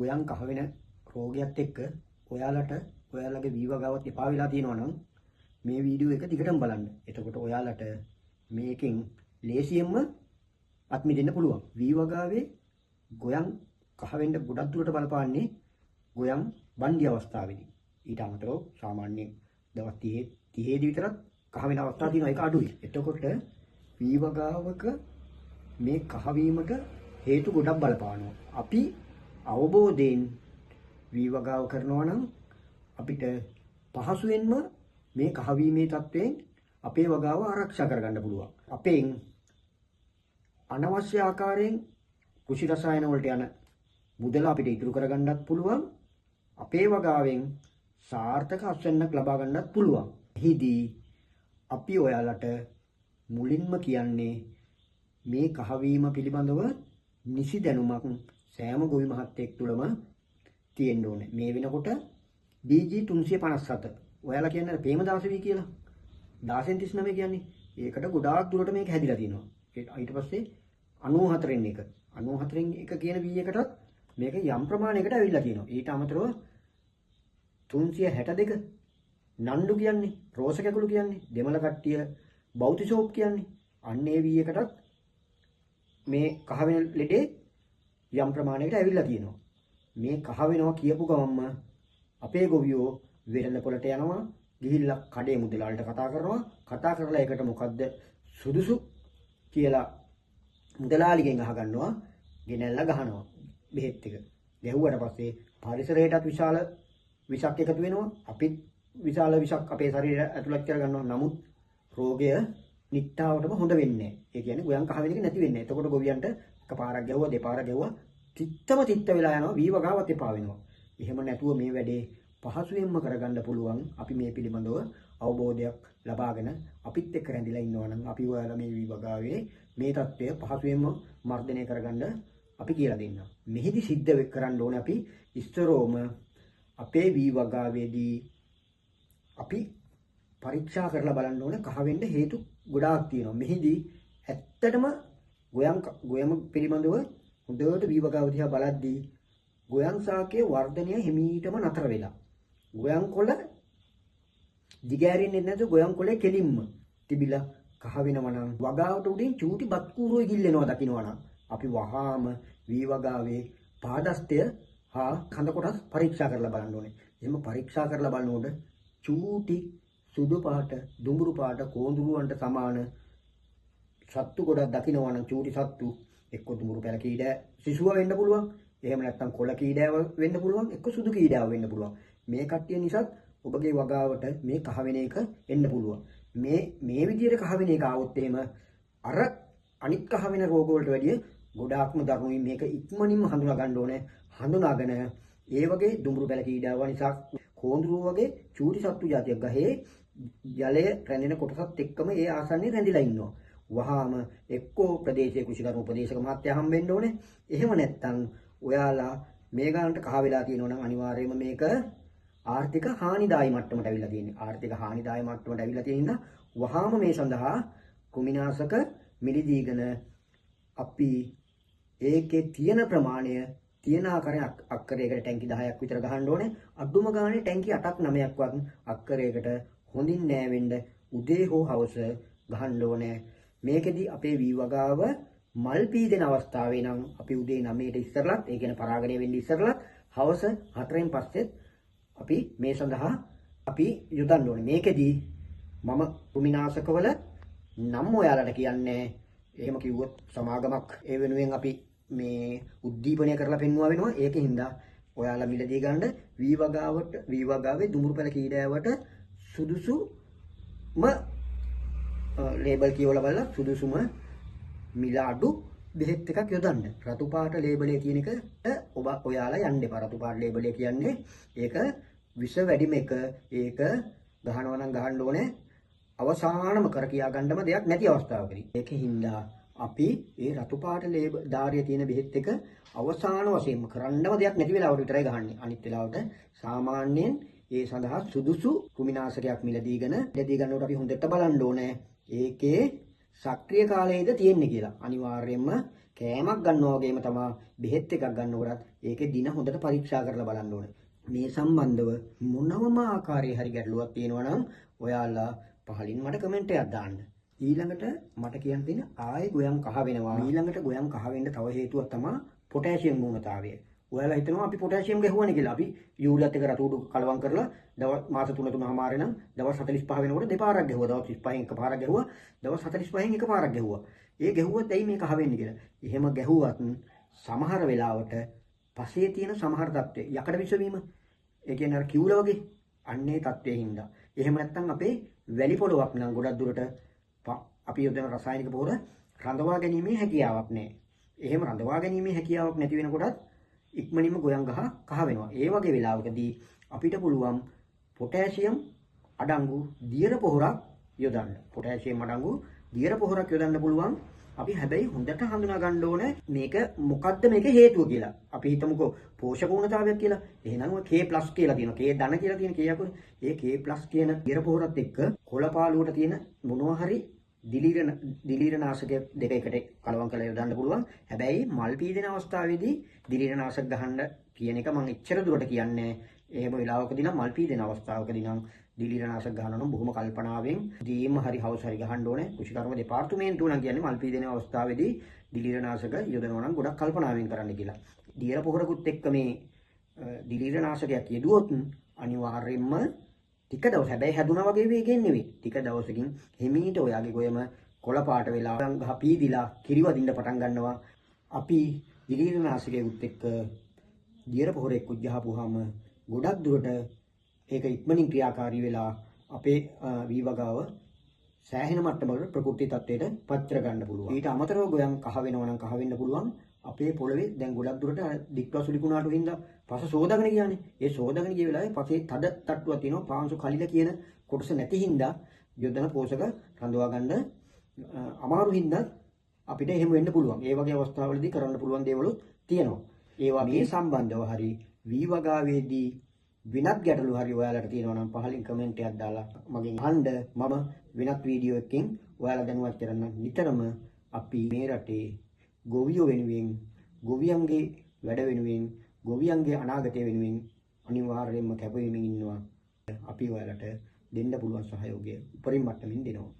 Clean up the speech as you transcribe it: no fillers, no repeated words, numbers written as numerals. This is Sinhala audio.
ගොයන් කහ වෙන රෝගයත් එක්ක ඔයාලට ඔයාලගේ වීවගාවත් එපා වෙලා තියෙනවා නම් මේ වීඩියෝ එක දිගටම බලන්න. එතකොට ඔයාලට මේකෙන් ලේසියෙන්ම අත් මිදෙන්න පුළුවන්. වීවගාවේ ගොයන් කහ වෙන්න ගොඩක් දුරට බලපාන්නේ ගොයන් බණ්ඩි අවස්ථාවේදී. ඊට අමතරව සාමාන්‍යයෙන් දවස් 30 විතරක් කහ වෙන අවස්ථා තියෙනවා. ඒක අඩුයි. එතකොට වීවගාවක මේ කහ වීමට හේතු ගොඩක් බලපානවා. අපි අවබෝධයෙන් වීවගාව කරනවා නම් අපිට පහසුවෙන්ම මේ කහවීමේ තත්ත්වයෙන් අපේ වගාව ආරක්ෂා කරගන්න පුළුවන්. අපෙන් අනවශ්‍ය ආකාරයෙන් කෘෂි රසායන වලට යන මුදල අපිට ඉතුරු කරගන්නත් පුළුවන්. අපේ වගාවෙන් සාර්ථක අස්වැන්නක් ලබා ගන්නත් පුළුවන්. එහිදී අපි ඔයාලට මුලින්ම කියන්නේ මේ කහවීම පිළිබඳව නිසි දැනුමක් සෑම ගොවි මහත්තයෙක් තුළම තියෙන්න ඕනේ. මේ වෙනකොට BG 357 ඔයාලා කියන්නේ ප්‍රේමදාස වී කියලා 1639 කියන්නේ ඒකට ගොඩාක් දුරට මේක හැදිලා තියෙනවා. ඊට පස්සේ 94න් එක 94න් එක කියන වී එකටත් මේක යම් ප්‍රමාණයකට ඇවිල්ලා තියෙනවා. ඊට අමතරව 362 නණ්ඩු කියන්නේ රෝස කැකුළු කියන්නේ දෙමළ කට්ටිය බෞතිසෝප් කියන්නේ අන්න ඒ වී එකටත් මේ කහ වෙන ලෙඩේ යම් ප්‍රමාණයකට ඇවිල්ලා තියෙනවා. මේ කහ වෙනවා කියපු ගමන්ම අපේ ගොවියෝ වෙරළ පොළට යනවා, ගිහිල්ලා කඩේ මුදලාලට කතා කරලා ඒකට මොකද්ද සුදුසු කියලා මුදලාලිගෙන් අහගන්නවා, ගෙනල්ලා ගහනවා බෙහෙත් එක. ගැහුවට පස්සේ පරිසරයටත් විශාල විෂක් එකතු වෙනවා. අපිත් විශාල විෂක් අපේ ශරීරයට ඇතුළත් කරගන්නවා. නමුත් රෝගය නිට්ටාවටම හොඳ වෙන්නේ නැහැ. ඒ කියන්නේ ගොයන් කහ වෙන එක නැති වෙන්නේ නැහැ. එතකොට ගොවියන්ට එකපාරක් ගැහුවා, දෙපාරක් ගැහුවා, තිත්ත වෙලා යනවා, වීවගාවත් එපා වෙනවා. එහෙම නැතුව මේ වැඩේ පහසුවෙන්ම කරගන්න පුළුවන්. අපි මේ පිළිබඳව අවබෝධයක් ලබාගෙන අපිත් එක්ක රැඳිලා ඉන්නවා නම් අපි ඔයාලා මේ වීවගාවේ මේ தත්ත්වය පහසුවෙන්ම මර්ධනය කරගන්න අපි කියලා දෙන්නවා. මෙහිදී සිද්ධ කරන්න ඕනේ අපි ඉස්තරෝම අපේ වීවගාවේදී අපි පරීක්ෂා කරලා බලන්න ඕනේ කහ වෙන්න හේතු ගොඩාක් තියෙනවා. මෙහිදී ඇත්තටම ගොයම පිළිබඳව හොඳට වීවගාව දිහා බලද්දී ගොයන් ශාකයේ වර්ධනය හිමීටම නතර වෙලා ගොයන් කොළ දිගෑරෙන්නේ නැතුව ගොයන් කොළේ කෙලින්ම තිබිලා කහ වෙනවා නම් වගාවට උඩින් චූටි බත් කූරුව ගිල්ලෙනවා දකින්නවා නම් අපි වහාම වීවගාවේ පාදස්තය හා කඳ කොටස් පරීක්ෂා කරලා බලන්න ඕනේ. එහෙම පරීක්ෂා කරලා බලනකොට චූටි සුදු පාට, දුඹුරු පාට, කෝඳුරුවන්ට සමාන සත්තු ගොඩක් දකින්නවා නම් චූටි සත්තු එක්ක දුඹුරු පැල කීඩ සිසුව වෙන්න පුළුවන්. එහෙම නැත්නම් කොළ කීඩාව වෙන්න පුළුවන්, එක්ක සුදු කීඩාව වෙන්න පුළුවන්. මේ කට්ටිය නිසා ඔබගේ වගාවට මේ කහ වෙන එක එන්න පුළුවන්. මේ විදිහට කහ වෙන එක ආවොත් එහෙම අර අනිත් කහ වෙන රෝග වලට වැඩිය ගොඩාක්ම දරුණුයි. මේක ඉක්මනින්ම හඳුනා ගන්න ඕනේ. හඳුනාගෙන ඒ වගේ දුඹුරු පැල කීඩාව නිසා කෝඳුරුව වගේ චූටි සත්තු జాතියක් ගහේ ජලය රැඳෙන කොටසත් එක්කම ඒ ආසන්නයේ රැඳිලා ඉන්නවා. වහාම එක්කෝ ප්‍රදේශයේ කෘෂිකර්ම උපදේශක මහත්තයා හම්බෙන්න ඕනේ. එහෙම නැත්නම් ඔයාලා මේ ගානට කහ වෙලා තියෙනවා නම් අනිවාර්යයෙන්ම මේක ආර්ථික හානිදායි මට්ටමට අවිල්ලා තියෙන්නේ. ආර්ථික හානිදායි මට්ටමට අවිල්ලා තියෙන වහාම මේ සඳහා කුමිනාශක මිලිදීගෙන අපි ඒකේ තියෙන ප්‍රමාණය තියෙන ආකාරයෙන් අක්කරයකට ටැංකි 10ක් විතර ගහන්න ඕනේ. අඩුම ගානේ ටැංකි 8ක් 9ක් වත් අක්කරයකට හොඳින් නෑවෙන්න උදේ හෝ හවස ගහන්න ඕනේ. මේකෙදි අපේ වීවගාව මල් පීදෙන අවස්ථාවේ නම් අපි උදේ 9ට ඉස්සරලත්, ඒ කියන්නේ පරාගණය වෙන්න ඉස්සරලත් හවස 4න් පස්සෙත් අපි මේ සඳහා අපි යොදන්න ඕනේ. මේකෙදි මම කුමිනාශකවල නම් ඔයාලට කියන්නේ එහෙම කිව්වොත් සමාගමක් ඒ වෙනුවෙන් අපි මේ උද්දීපනය කරලා පෙන්වුවා වෙනවා. ඒකින්ද ඔයාලා මිලදී ගන්න වීවගාවේ දුඹුරු පැල කීඩාවට සුදුසුම ලේබල් කියවලා බලලා සුදුසුම මිල අඩු බෙහෙත් එකක් යොදන්න. රතු පාට ලේබලේ කියන එකට ඔයාලා යන්න එපා. රතු පාට ලේබලේ කියන්නේ ඒක විෂ වැඩිම එක. ඒක ගහනවා නම් ගහන්න ඕනේ අවසානම කර කියා ගන්නම දෙයක් නැති අවස්ථාවකදී. ඒකින්ද අපි ඒ රතු පාට ධාරිය තියෙන බෙහෙත් එක අවසාන වශයෙන්ම කරන්නම දෙයක් නැති වෙලාවට විතරයි ගහන්නේ. අනිත් වෙලාවට සාමාන්‍යයෙන් ඒ සඳහා සුදුසු කුමිනාශකයක් මිලදී ගන්නකොට අපි හොඳට බලන්න ඕනේ ඒකේ සක්‍රිය කාලයේද තියෙන්නේ කියලා. අනිවාර්යයෙන්ම කෑමක් ගන්නවා වගේම තමයි බෙහෙත් එකක් ගන්නකොටත් ඒකේ දින හොඳට පරීක්ෂා කරලා බලන්න ඕනේ. මේ සම්බන්ධව මොනවම ආකාරයේ හරි ගැටලුවක් තියෙනවා නම් ඔයාලා පහලින් මට කමෙන්ට් එකක් දාන්න. ඊළඟට මට කියන්න තියෙන ආයේ ගොයම් කහ වෙනවා. ඊළඟට ගොයම් කහ වෙන්න තව හේතුවක් තමයි පොටෑසියම් මූණතාවය. ඔයාලා හිතනවා අපි පොටෑසියම් ගැහුවානේ කියලා. අපි යූරියත් එක්ක රතු උඩු කලවම් කරලා මාස 3-3මාරේ නම් දවස් 45 වෙනකොට දෙපාරක් ගැහුවා. දවස් 35න් එකපාරක් ගැහුවා. දවස් 45න් එකපාරක් ගැහුවා. ඒ ගැහුවත් ඇයි මේ කහ වෙන්නේ කියලා. එහෙම ගැහුවත් සමහර වෙලාවට පසේ තියෙන සමහර තත්ත්වය යකඩ විසවීම ඒ කියන්නේ අර කිව්ල වගේ අන්නේ තත්ත්වයේ හින්දා. එහෙම නැත්නම් අපේ වැලි පොලවක් නම් ගොඩක් දුරට අපි යොදන රසායනික පොහොර රඳවා ගැනීමේ හැකියාවක් නැහැ. එහෙම රඳවා ගැනීමේ හැකියාවක් නැති වෙනකොටත් ඉක්මනින්ම ගොයම් ගහ කහ වෙනවා. ඒ වගේ වෙලාවකදී අපිට පුළුවන් පොටෑසියම් අඩංගු දියර පොහොරක් යොදන්න. පොටෑසියම් අඩංගු දියර පොහොරක් යොදන්න පුළුවන්. අපි හැබැයි හොඳට හඳුනා ගන්න ඕනේ මේක මොකද්ද මේක හේතුව කියලා. අපි හිතමුකෝ පෝෂක ගුණතාවයක් කියලා. එහෙනම් ඔය K+ කියලා තියෙනවා. K ධන කියලා තියෙන K අකුර. ඒ K+ කියන දියර පොහොරත් එක්ක කොළ පාළුවට තියෙන මොනවා හරි දිලීරනාශක දෙක එකට කලවම් කරලා යොදන්න පුළුවන්. හැබැයි මල් පීදෙන අවස්ථාවේදී දිලීරනාශක ගහන්න කියන එක මම එච්චර දුරට කියන්නේ. එහෙම වෙලාවකදී නම් මල් පීදෙන අවස්ථාවකදී නම් දිලීරනාශක ගහනවා නම් බොහොම කල්පනාවෙන් දීම හරි හවුස් හරි ගහන්න ඕනේ. කුෂිකර්ම දෙපාර්තමේන්තුව නම් කියන්නේ මල් පීදෙන අවස්ථාවේදී දිලීරනාශක යොදනවා නම් ගොඩක් කල්පනාවෙන් කරන්න කියලා. දියර පොහොරකුත් එක්ක මේ දිලීරනාශකයක් යෙදුවොත් අනිවාර්යයෙන්ම ටික දවස් හැබැයි හැදුනා වගේ වේගෙන් නෙවෙයි. ටික දවසකින් හිමීට ඔයාගේ ගොයම කොළ පාට වෙලා ගහ පීදිලා කිරිවදින්න පටන් ගන්නවා. අපි දිලීරනාශකයේත් එක්ක දියර පොහොරෙක් උජ්ජහපුවාම ගොඩක් දුරට ඒක ඉක්මනින් ක්‍රියාකාරී වෙලා අපේ වී වගාව සෑහෙන මට්ටමකට ප්‍රකෘති තත්ත්වයට පත් කර ගන්න පුළුවන්. ඊට අමතරව ගොයම් කහ වෙනවා නම් කහ වෙන්න පුළුවන්. අපේ පොළවේ දැන් ගොඩක් දුරට දික්වසුලි කුණාටු හින්දා පස සෝදාගෙන කියන්නේ. ඒ සෝදාගෙන ගිය වෙලාවේ පසේ තද තට්ටුවක් තියෙනවා. පාංශු කලිල කියන කොටස නැති හින්දා යොදන පෝෂක රඳවා ගන්න අමාරු හින්දා අපිට එහෙම වෙන්න පුළුවන්. ඒ වගේ අවස්ථාවලදී කරන්න පුළුවන් දේවලුත් තියෙනවා. ඒවා මේ සම්බන්ධව හරි වී වගාවේදී වෙනත් ගැටලු හරි ඔයාලට තියෙනවා නම් පහලින් කමෙන්ට් එකක් දාලා මගෙන් අහන්න. මම වෙනත් වීඩියෝ එකකින් ඔයාලා දැනුවත් කරන්න. නිතරම අපි මේ රටේ ගොවියෝ වෙනුවෙන් ගොවියන්ගේ වැඩ වෙනුවෙන් ගොවියන්ගේ අනාගතය වෙනුවෙන් අනිවාර්යයෙන්ම කැපවෙමින් ඉන්නවා. අපි ඔයාලට දෙන්න පුළුවන් සහයෝගය උපරිම මට්ටමින් දෙනවා.